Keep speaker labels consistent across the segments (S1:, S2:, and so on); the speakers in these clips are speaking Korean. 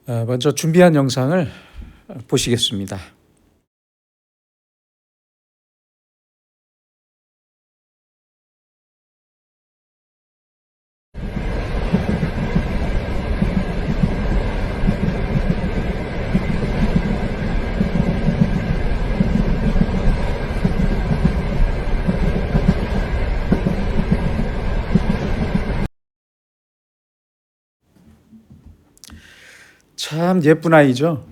S1: 먼저 준비한 영상을 보시겠습니다. 참 예쁜 아이죠.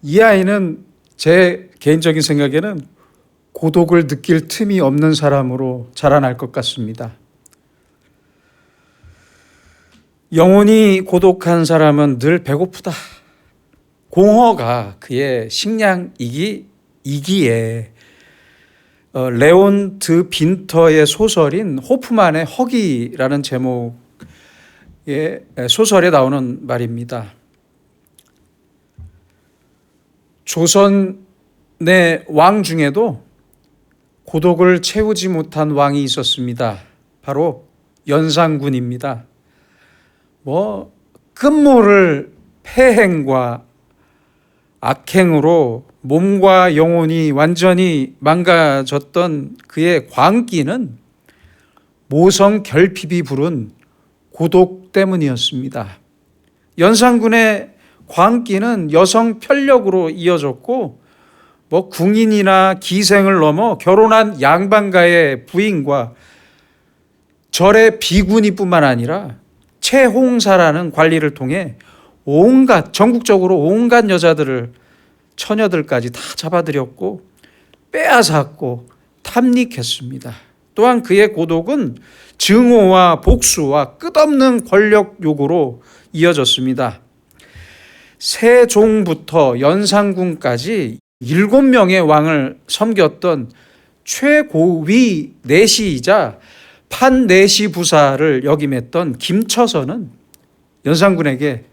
S1: 이 아이는 제 개인적인 생각에는 고독을 느낄 틈이 없는 사람으로 자라날 것 같습니다. 영혼이 고독한 사람은 늘 배고프다. 공허가 그의 식량이기에 레온 드 빈터의 소설인 호프만의 허기라는 제목의 소설에 나오는 말입니다. 조선의 왕 중에도 고독을 채우지 못한 왕이 있었습니다. 바로 연산군입니다. 끝모를 폐행과 악행으로 몸과 영혼이 완전히 망가졌던 그의 광기는 모성 결핍이 부른 고독 때문이었습니다. 연산군의 광기는 여성 편력으로 이어졌고 궁인이나 기생을 넘어 결혼한 양반가의 부인과 절의 비구니뿐만 아니라 채홍사라는 관리를 통해 전국적으로 온갖 처녀들까지 다 잡아들였고 빼앗았고 탐닉했습니다. 또한 그의 고독은 증오와 복수와 끝없는 권력 요구로 이어졌습니다. 세종부터 연산군까지 7명의 왕을 섬겼던 최고위 내시이자 판내시 부사를 역임했던 김처선은 연산군에게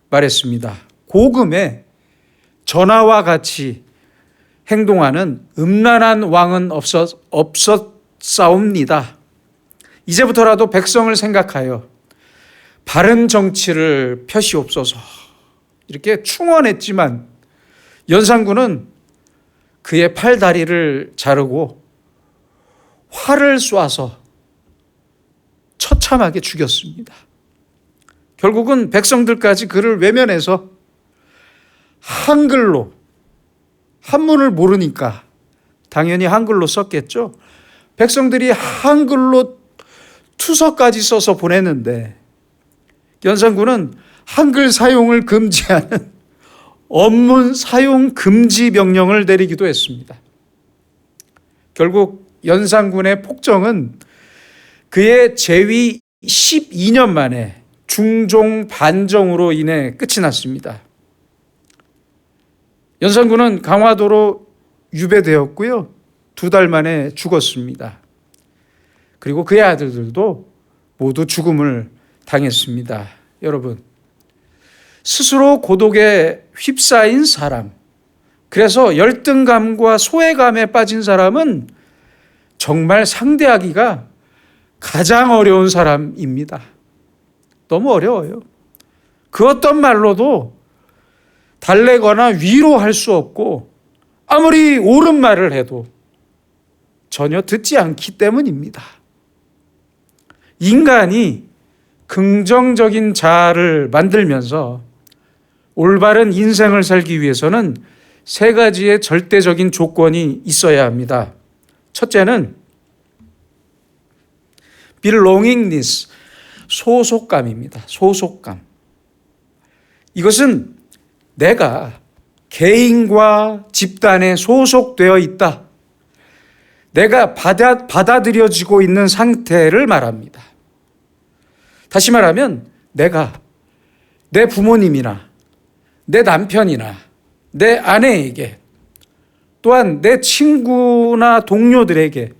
S1: 말했습니다. 고금에 전하와 같이 행동하는 음란한 왕은 없었사옵니다. 이제부터라도 백성을 생각하여 바른 정치를 펴시옵소서. 이렇게 충언했지만 연산군은 그의 팔다리를 자르고 활을 쏴서 처참하게 죽였습니다. 결국은 백성들까지 그를 외면해서 한글로, 한문을 모르니까 당연히 한글로 썼겠죠. 백성들이 한글로 투서까지 써서 보냈는데 연산군은 한글 사용을 금지하는 언문 사용 금지 명령을 내리기도 했습니다. 결국 연산군의 폭정은 그의 재위 12년 만에 중종 반정으로 인해 끝이 났습니다. 연산군은 강화도로 유배되었고요. 2달 만에 죽었습니다. 그리고 그의 아들들도 모두 죽음을 당했습니다. 여러분, 스스로 고독에 휩싸인 사람, 그래서 열등감과 소외감에 빠진 사람은 정말 상대하기가 가장 어려운 사람입니다. 너무 어려워요. 그 어떤 말로도 달래거나 위로할 수 없고 아무리 옳은 말을 해도 전혀 듣지 않기 때문입니다. 인간이 긍정적인 자아를 만들면서 올바른 인생을 살기 위해서는 3가지의 절대적인 조건이 있어야 합니다. 첫째는 belongingness, 소속감입니다. 소속감. 이것은 내가 개인과 집단에 소속되어 있다. 내가 받아들여지고 있는 상태를 말합니다. 다시 말하면 내가 내 부모님이나 내 남편이나 내 아내에게 또한 내 친구나 동료들에게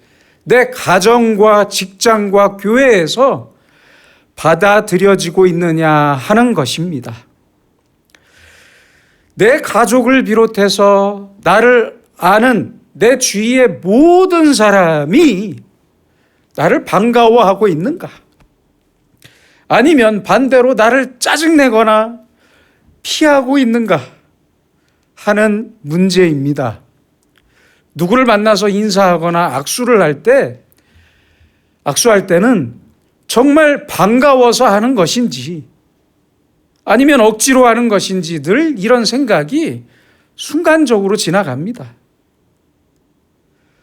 S1: 내 가정과 직장과 교회에서 받아들여지고 있느냐 하는 것입니다. 내 가족을 비롯해서 나를 아는 내 주위의 모든 사람이 나를 반가워하고 있는가? 아니면 반대로 나를 짜증내거나 피하고 있는가 하는 문제입니다. 누구를 만나서 인사하거나 악수할 때는 정말 반가워서 하는 것인지 아니면 억지로 하는 것인지 늘 이런 생각이 순간적으로 지나갑니다.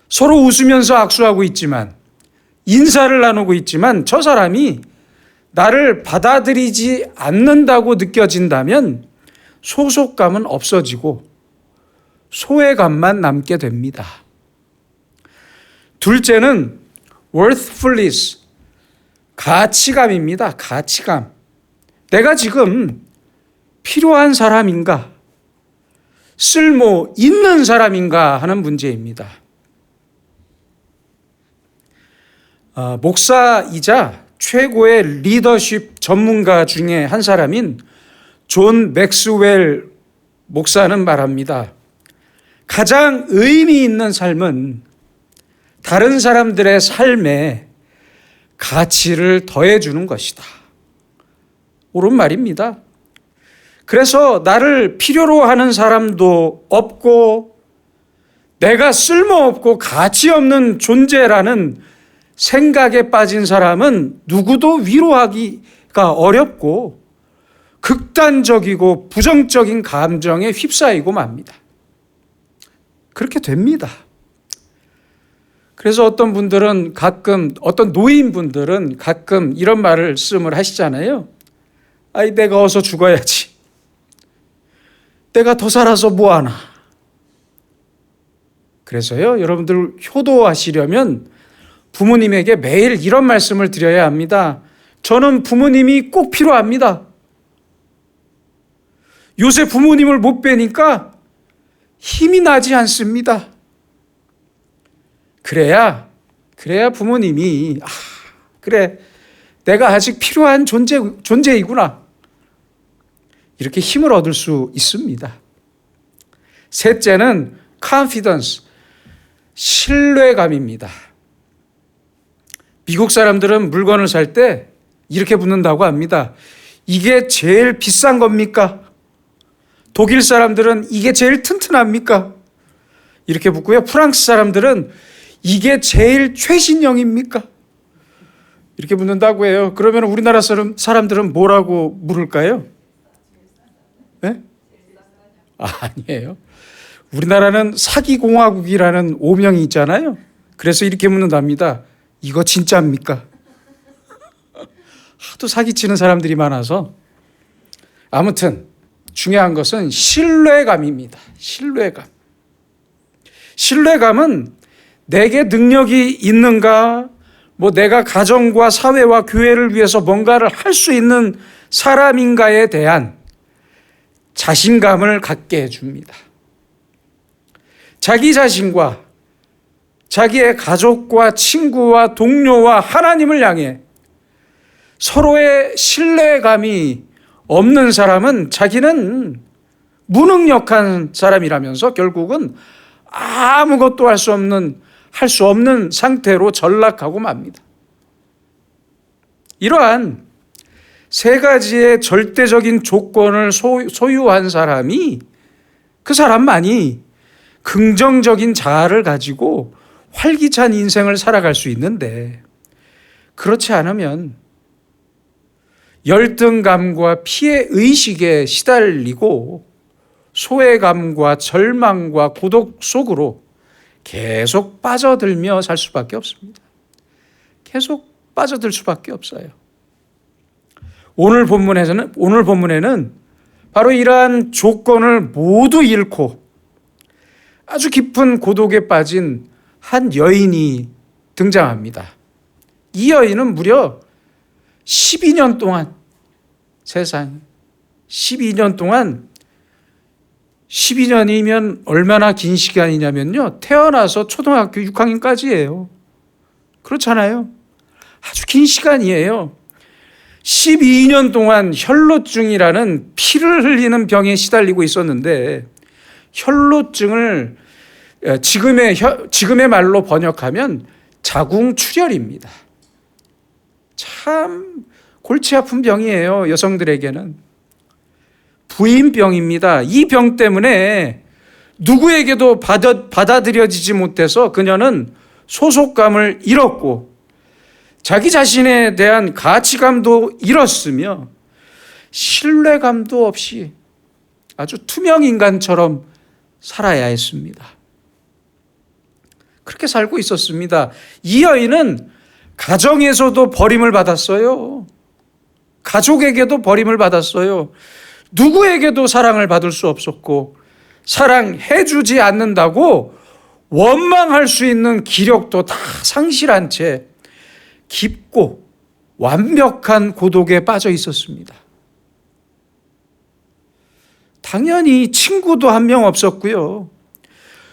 S1: 서로 웃으면서 악수하고 있지만, 인사를 나누고 있지만 저 사람이 나를 받아들이지 않는다고 느껴진다면 소속감은 없어지고 소외감만 남게 됩니다. 둘째는 worthfulness, 가치감입니다. 가치감. 내가 지금 필요한 사람인가? 쓸모 있는 사람인가 하는 문제입니다. 목사이자 최고의 리더십 전문가 중에 한 사람인 존 맥스웰 목사는 말합니다. 가장 의미 있는 삶은 다른 사람들의 삶에 가치를 더해주는 것이다. 옳은 말입니다. 그래서 나를 필요로 하는 사람도 없고 내가 쓸모없고 가치 없는 존재라는 생각에 빠진 사람은 누구도 위로하기가 어렵고 극단적이고 부정적인 감정에 휩싸이고 맙니다. 그렇게 됩니다. 그래서 어떤 노인분들은 가끔 이런 말씀을 하시잖아요. 아이, 내가 어서 죽어야지. 내가 더 살아서 뭐하나. 그래서요, 여러분들 효도하시려면 부모님에게 매일 이런 말씀을 드려야 합니다. 저는 부모님이 꼭 필요합니다. 요새 부모님을 못 뵈니까 힘이 나지 않습니다. 그래야 부모님이 그래, 내가 아직 필요한 존재이구나, 이렇게 힘을 얻을 수 있습니다. 셋째는 confidence, 신뢰감입니다. 미국 사람들은 물건을 살 때 이렇게 묻는다고 합니다. 이게 제일 비싼 겁니까? 독일 사람들은 이게 제일 튼튼합니까? 이렇게 묻고요. 프랑스 사람들은 이게 제일 최신형입니까? 이렇게 묻는다고 해요. 그러면 우리나라 사람들은 뭐라고 물을까요? 네? 아니에요. 우리나라는 사기공화국이라는 오명이 있잖아요. 그래서 이렇게 묻는답니다. 이거 진짜입니까? 하도 사기치는 사람들이 많아서. 아무튼 중요한 것은 신뢰감입니다. 신뢰감은 내게 능력이 있는가, 내가 가정과 사회와 교회를 위해서 뭔가를 할 수 있는 사람인가에 대한 자신감을 갖게 해줍니다. 자기 자신과 자기의 가족과 친구와 동료와 하나님을 향해 서로의 신뢰감이 없는 사람은 자기는 무능력한 사람이라면서 결국은 아무것도 할 수 없는 상태로 전락하고 맙니다. 이러한 세 가지의 절대적인 조건을 소유한 사람이, 그 사람만이 긍정적인 자아를 가지고 활기찬 인생을 살아갈 수 있는데, 그렇지 않으면 열등감과 피해의식에 시달리고 소외감과 절망과 고독 속으로 계속 빠져들며 살 수밖에 없습니다. 계속 빠져들 수밖에 없어요. 오늘 본문에는 바로 이러한 조건을 모두 잃고 아주 깊은 고독에 빠진 한 여인이 등장합니다. 이 여인은 무려 12년 동안, 세상 12년 동안, 12년이면 얼마나 긴 시간이냐면요, 태어나서 초등학교 6학년까지예요. 그렇잖아요. 아주 긴 시간이에요. 12년 동안 혈로증이라는 피를 흘리는 병에 시달리고 있었는데, 혈로증을 지금의 말로 번역하면 자궁출혈입니다. 참 골치 아픈 병이에요, 여성들에게는. 부인병입니다. 이 병 때문에 누구에게도 받아들여지지 못해서 그녀는 소속감을 잃었고 자기 자신에 대한 가치감도 잃었으며 신뢰감도 없이 아주 투명 인간처럼 살아야 했습니다. 그렇게 살고 있었습니다. 이 여인은 가정에서도 버림을 받았어요. 가족에게도 버림을 받았어요. 누구에게도 사랑을 받을 수 없었고 사랑해주지 않는다고 원망할 수 있는 기력도 다 상실한 채 깊고 완벽한 고독에 빠져 있었습니다. 당연히 친구도 한 명 없었고요.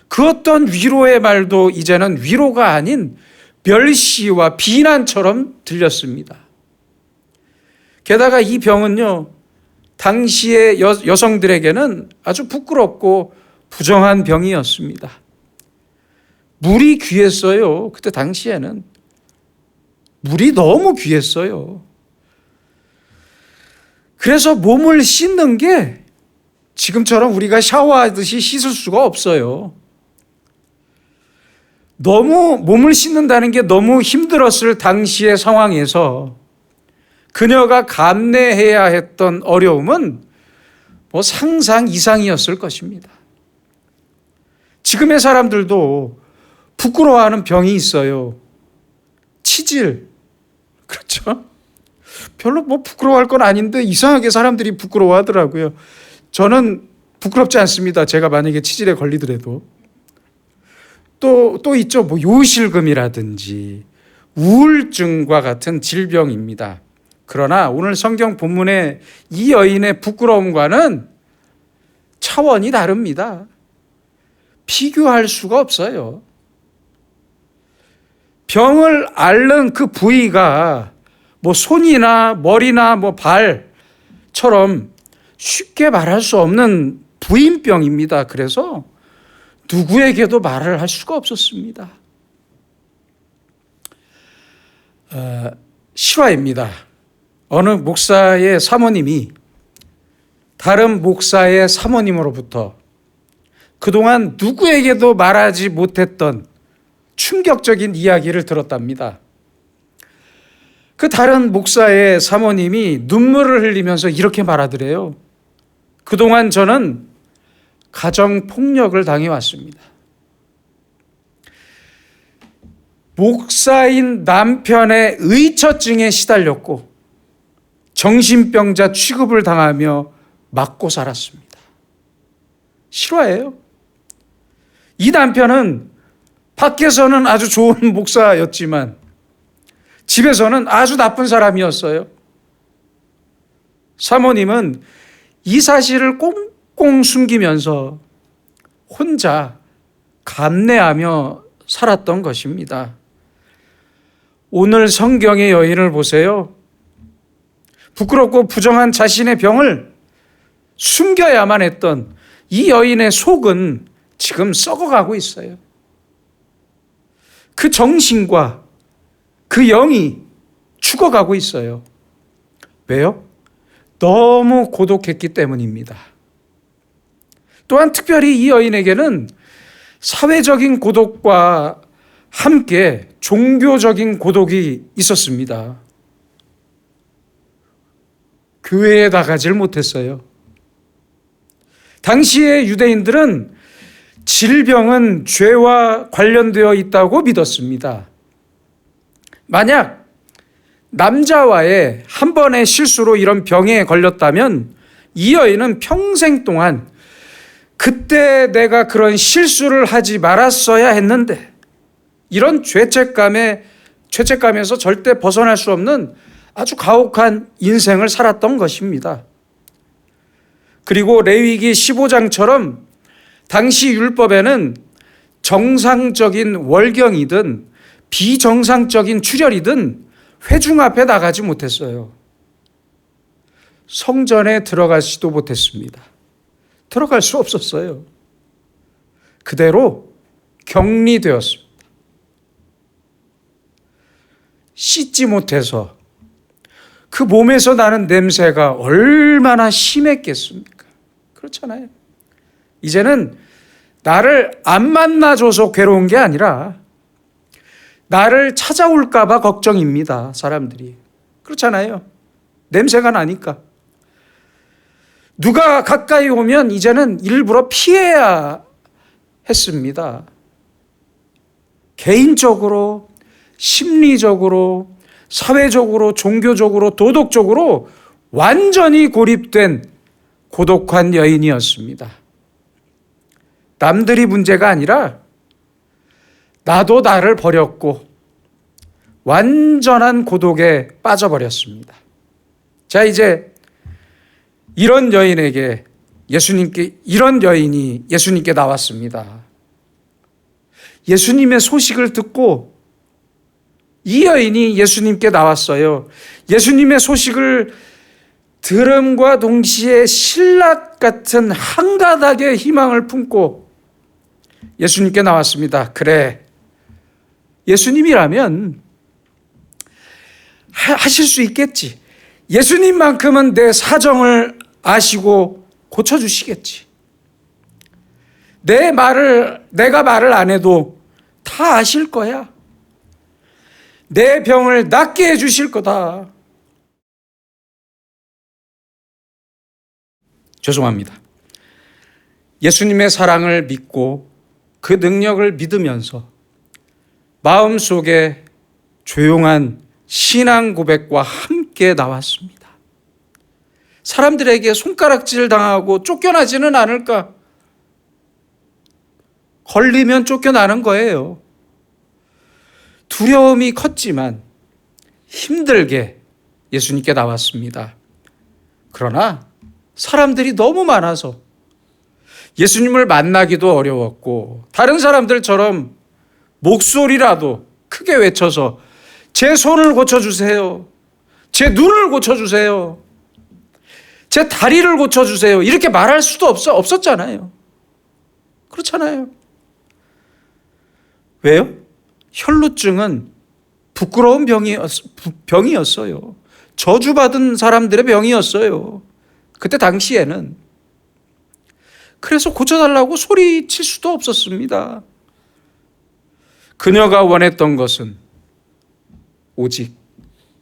S1: 그 어떤 위로의 말도 이제는 위로가 아닌 멸시와 비난처럼 들렸습니다. 게다가 이 병은요, 당시의 여성들에게는 아주 부끄럽고 부정한 병이었습니다. 물이 귀했어요. 그때 당시에는. 물이 너무 귀했어요. 그래서 몸을 씻는 게 지금처럼 우리가 샤워하듯이 씻을 수가 없어요. 너무 몸을 씻는다는 게 너무 힘들었을 당시의 상황에서 그녀가 감내해야 했던 어려움은 뭐 상상 이상이었을 것입니다. 지금의 사람들도 부끄러워하는 병이 있어요. 치질. 그렇죠? 별로 뭐 부끄러워할 건 아닌데 이상하게 사람들이 부끄러워하더라고요. 저는 부끄럽지 않습니다. 제가 만약에 치질에 걸리더라도. 또 있죠. 뭐 요실금이라든지 우울증과 같은 질병입니다. 그러나 오늘 성경 본문의 이 여인의 부끄러움과는 차원이 다릅니다. 비교할 수가 없어요. 병을 앓는 그 부위가 뭐 손이나 머리나 뭐 발처럼 쉽게 말할 수 없는 부인병입니다. 그래서 누구에게도 말을 할 수가 없었습니다. 실화입니다. 어느 목사의 사모님이 다른 목사의 사모님으로부터 그동안 누구에게도 말하지 못했던 충격적인 이야기를 들었답니다. 그 다른 목사의 사모님이 눈물을 흘리면서 이렇게 말하더래요. 그동안 저는 가정폭력을 당해왔습니다. 목사인 남편의 의처증에 시달렸고 정신병자 취급을 당하며 맞고 살았습니다. 실화예요. 이 남편은 밖에서는 아주 좋은 목사였지만 집에서는 아주 나쁜 사람이었어요. 사모님은 이 사실을 꽁꽁 숨기면서 혼자 감내하며 살았던 것입니다. 오늘 성경의 여인을 보세요. 부끄럽고 부정한 자신의 병을 숨겨야만 했던 이 여인의 속은 지금 썩어가고 있어요. 그 정신과 그 영이 죽어가고 있어요. 왜요? 너무 고독했기 때문입니다. 또한 특별히 이 여인에게는 사회적인 고독과 함께 종교적인 고독이 있었습니다. 교회에 나가질 못했어요. 당시의 유대인들은 질병은 죄와 관련되어 있다고 믿었습니다. 만약 남자와의 한 번의 실수로 이런 병에 걸렸다면 이 여인은 평생 동안 그때 내가 그런 실수를 하지 말았어야 했는데 이런 죄책감에서 절대 벗어날 수 없는 아주 가혹한 인생을 살았던 것입니다. 그리고 레위기 15장처럼 당시 율법에는 정상적인 월경이든 비정상적인 출혈이든 회중 앞에 나가지 못했어요. 성전에 들어가지도 못했습니다. 들어갈 수 없었어요. 그대로 격리되었습니다. 씻지 못해서 그 몸에서 나는 냄새가 얼마나 심했겠습니까? 그렇잖아요. 이제는 나를 안 만나줘서 괴로운 게 아니라 나를 찾아올까 봐 걱정입니다. 사람들이. 그렇잖아요. 냄새가 나니까. 누가 가까이 오면 이제는 일부러 피해야 했습니다. 개인적으로, 심리적으로, 사회적으로, 종교적으로, 도덕적으로 완전히 고립된 고독한 여인이었습니다. 남들이 문제가 아니라 나도 나를 버렸고 완전한 고독에 빠져버렸습니다. 자, 이제 이런 여인이 예수님께 나왔습니다. 예수님의 소식을 듣고 이 여인이 예수님께 나왔어요. 예수님의 소식을 들음과 동시에 신라 같은 한 가닥의 희망을 품고 예수님께 나왔습니다. 그래, 예수님이라면 하실 수 있겠지. 예수님만큼은 내 사정을 아시고 고쳐주시겠지. 내가 말을 안 해도 다 아실 거야. 내 병을 낫게 해주실 거다. 죄송합니다. 예수님의 사랑을 믿고 그 능력을 믿으면서 마음속에 조용한 신앙 고백과 함께 나왔습니다. 사람들에게 손가락질 당하고 쫓겨나지는 않을까? 걸리면 쫓겨나는 거예요. 두려움이 컸지만 힘들게 예수님께 나왔습니다. 그러나 사람들이 너무 많아서 예수님을 만나기도 어려웠고 다른 사람들처럼 목소리라도 크게 외쳐서 제 손을 고쳐주세요. 제 눈을 고쳐주세요. 제 다리를 고쳐주세요. 이렇게 말할 수도 없었잖아요. 그렇잖아요. 왜요? 혈루증은 부끄러운 병이었어요. 저주받은 사람들의 병이었어요. 그때 당시에는. 그래서 고쳐달라고 소리칠 수도 없었습니다. 그녀가 원했던 것은 오직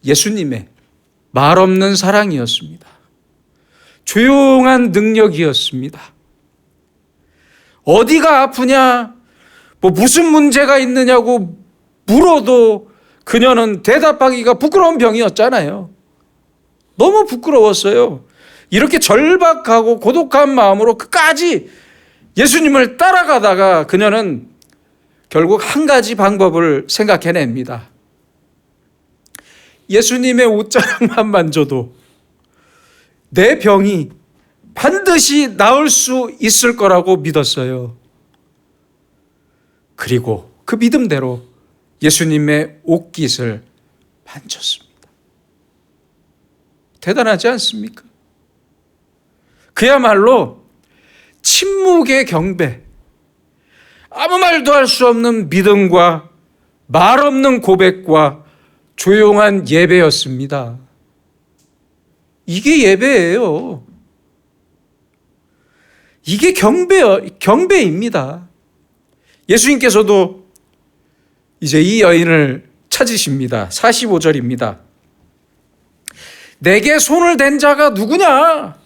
S1: 예수님의 말 없는 사랑이었습니다. 조용한 능력이었습니다. 어디가 아프냐, 무슨 문제가 있느냐고 물어도 그녀는 대답하기가 부끄러운 병이었잖아요. 너무 부끄러웠어요. 이렇게 절박하고 고독한 마음으로 끝까지 예수님을 따라가다가 그녀는 결국 한 가지 방법을 생각해냅니다. 예수님의 옷자락만 만져도 내 병이 반드시 나을 수 있을 거라고 믿었어요. 그리고 그 믿음대로 예수님의 옷깃을 만졌습니다. 대단하지 않습니까? 그야말로 침묵의 경배, 아무 말도 할 수 없는 믿음과 말 없는 고백과 조용한 예배였습니다. 이게 예배예요. 이게 경배입니다. 예수님께서도 이제 이 여인을 찾으십니다. 45절입니다. 내게 손을 댄 자가 누구냐?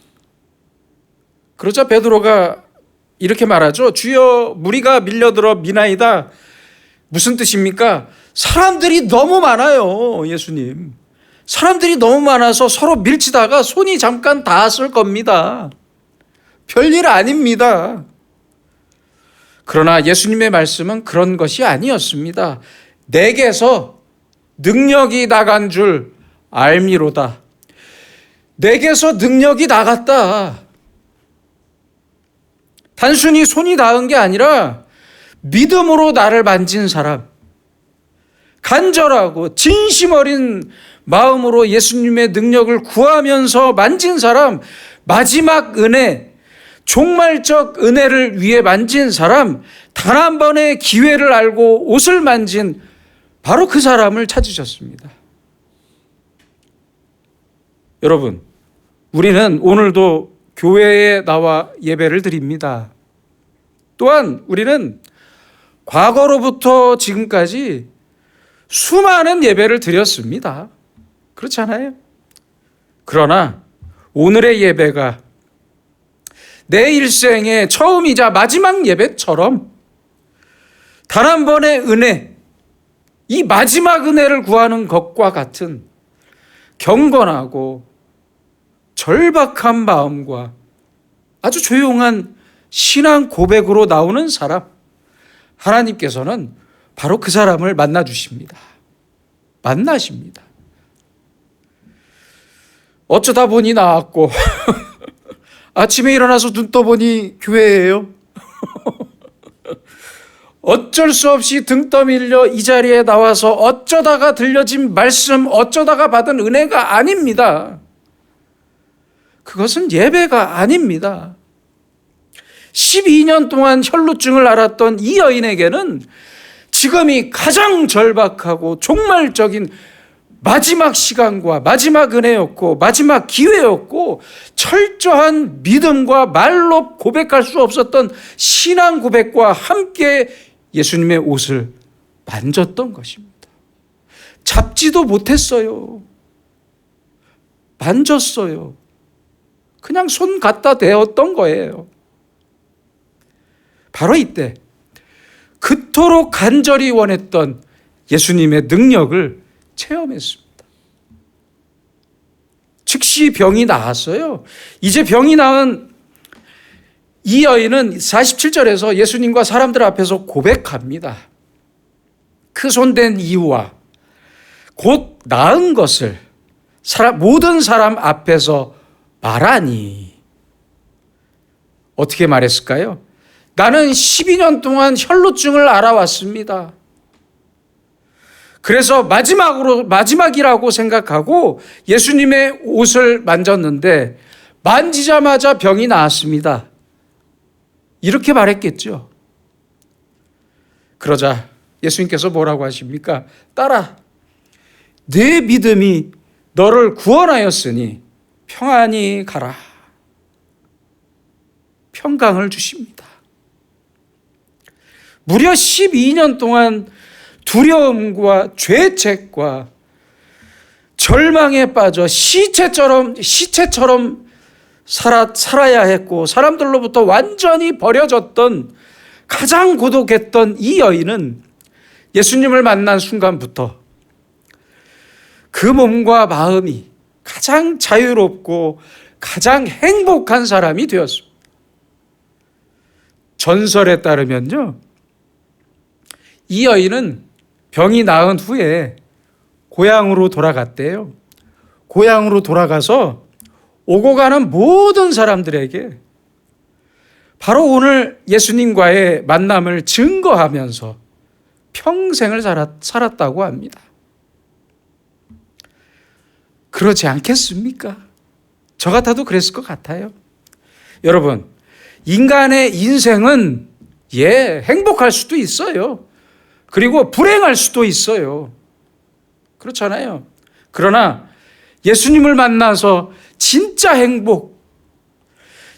S1: 그러자 베드로가 이렇게 말하죠. 주여, 무리가 밀려들어 미나이다. 무슨 뜻입니까? 사람들이 너무 많아요, 예수님. 사람들이 너무 많아서 서로 밀치다가 손이 잠깐 닿았을 겁니다. 별일 아닙니다. 그러나 예수님의 말씀은 그런 것이 아니었습니다. 내게서 능력이 나간 줄 알미로다. 내게서 능력이 나갔다. 단순히 손이 닿은 게 아니라 믿음으로 나를 만진 사람, 간절하고 진심 어린 마음으로 예수님의 능력을 구하면서 만진 사람, 마지막 은혜, 종말적 은혜를 위해 만진 사람, 단 한 번의 기회를 알고 옷을 만진 바로 그 사람을 찾으셨습니다. 여러분, 우리는 오늘도 교회에 나와 예배를 드립니다. 또한 우리는 과거로부터 지금까지 수많은 예배를 드렸습니다. 그렇지 않아요? 그러나 오늘의 예배가 내 일생의 처음이자 마지막 예배처럼 단 한 번의 은혜, 이 마지막 은혜를 구하는 것과 같은 경건하고 절박한 마음과 아주 조용한 신앙 고백으로 나오는 사람, 하나님께서는 바로 그 사람을 만나 주십니다. 만나십니다. 어쩌다 보니 나왔고 아침에 일어나서 눈 떠보니 교회예요. 어쩔 수 없이 등 떠밀려 이 자리에 나와서 어쩌다가 들려진 말씀, 어쩌다가 받은 은혜가 아닙니다. 그것은 예배가 아닙니다. 12년 동안 혈루증을 앓았던 이 여인에게는 지금이 가장 절박하고 종말적인 마지막 시간과 마지막 은혜였고 마지막 기회였고 철저한 믿음과 말로 고백할 수 없었던 신앙 고백과 함께 예수님의 옷을 만졌던 것입니다. 잡지도 못했어요. 만졌어요. 그냥 손 갖다 대었던 거예요. 바로 이때 그토록 간절히 원했던 예수님의 능력을 체험했습니다. 즉시 병이 나았어요. 이제 병이 나은 이 여인은 47절에서 예수님과 사람들 앞에서 고백합니다. 그 손댄 이유와 곧 나은 것을 모든 사람 앞에서 말하니. 어떻게 말했을까요? 나는 12년 동안 혈루증을 앓아왔습니다. 그래서 마지막이라고 생각하고 예수님의 옷을 만졌는데 만지자마자 병이 나았습니다. 이렇게 말했겠죠. 그러자 예수님께서 뭐라고 하십니까? 딸아, 내 믿음이 너를 구원하였으니 평안히 가라. 평강을 주십니다. 무려 12년 동안 두려움과 죄책과 절망에 빠져 시체처럼 살아야 했고 사람들로부터 완전히 버려졌던 가장 고독했던 이 여인은 예수님을 만난 순간부터 그 몸과 마음이 가장 자유롭고 가장 행복한 사람이 되었습니다. 전설에 따르면요, 이 여인은 병이 나은 후에 고향으로 돌아갔대요. 고향으로 돌아가서 오고 가는 모든 사람들에게 바로 오늘 예수님과의 만남을 증거하면서 평생을 살았다고 합니다. 그렇지 않겠습니까? 저 같아도 그랬을 것 같아요. 여러분, 인간의 인생은 행복할 수도 있어요. 그리고 불행할 수도 있어요. 그렇잖아요. 그러나 예수님을 만나서 진짜 행복,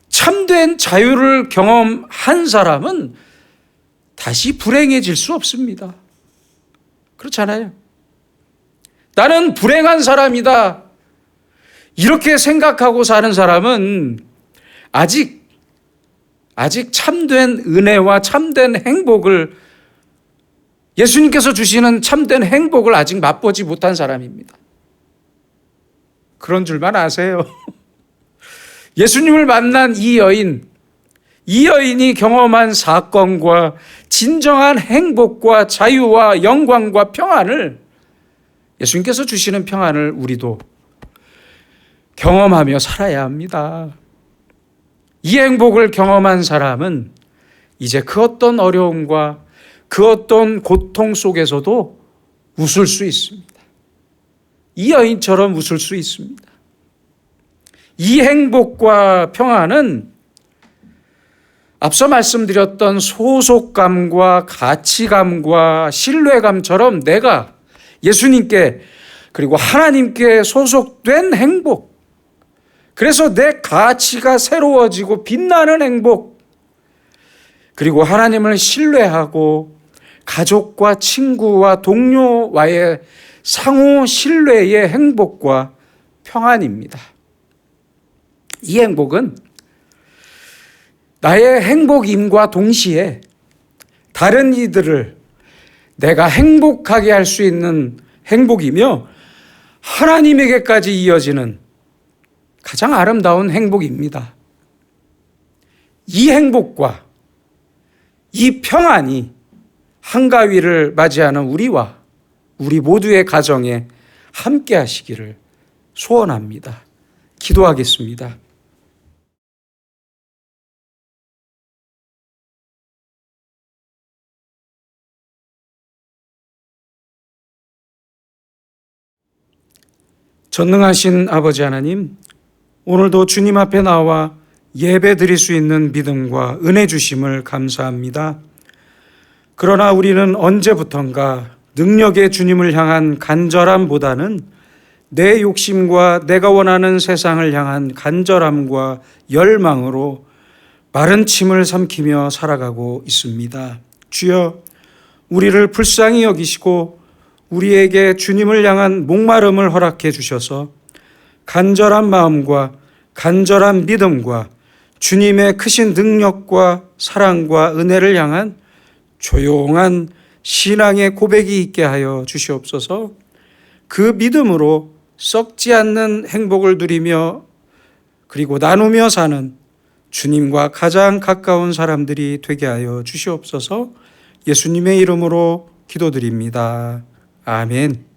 S1: 참된 자유를 경험한 사람은 다시 불행해질 수 없습니다. 그렇잖아요. 나는 불행한 사람이다, 이렇게 생각하고 사는 사람은 아직 참된 은혜와 참된 행복을, 예수님께서 주시는 참된 행복을 아직 맛보지 못한 사람입니다. 그런 줄만 아세요. 예수님을 만난 이 여인이 경험한 사건과 진정한 행복과 자유와 영광과 평안을, 예수님께서 주시는 평안을 우리도 경험하며 살아야 합니다. 이 행복을 경험한 사람은 이제 그 어떤 어려움과 그 어떤 고통 속에서도 웃을 수 있습니다. 이 여인처럼 웃을 수 있습니다. 이 행복과 평안은 앞서 말씀드렸던 소속감과 가치감과 신뢰감처럼 내가 예수님께 그리고 하나님께 소속된 행복, 그래서 내 가치가 새로워지고 빛나는 행복, 그리고 하나님을 신뢰하고 가족과 친구와 동료와의 상호 신뢰의 행복과 평안입니다. 이 행복은 나의 행복임과 동시에 다른 이들을 내가 행복하게 할 수 있는 행복이며 하나님에게까지 이어지는 가장 아름다운 행복입니다. 이 행복과 이 평안이 한가위를 맞이하는 우리와 우리 모두의 가정에 함께 하시기를 소원합니다. 기도하겠습니다. 전능하신 아버지 하나님, 오늘도 주님 앞에 나와 예배 드릴 수 있는 믿음과 은혜 주심을 감사합니다. 그러나 우리는 언제부턴가 능력의 주님을 향한 간절함보다는 내 욕심과 내가 원하는 세상을 향한 간절함과 열망으로 마른 침을 삼키며 살아가고 있습니다. 주여, 우리를 불쌍히 여기시고 우리에게 주님을 향한 목마름을 허락해 주셔서 간절한 마음과 간절한 믿음과 주님의 크신 능력과 사랑과 은혜를 향한 조용한 신앙의 고백이 있게 하여 주시옵소서. 그 믿음으로 썩지 않는 행복을 누리며 그리고 나누며 사는 주님과 가장 가까운 사람들이 되게 하여 주시옵소서. 예수님의 이름으로 기도드립니다. 아멘.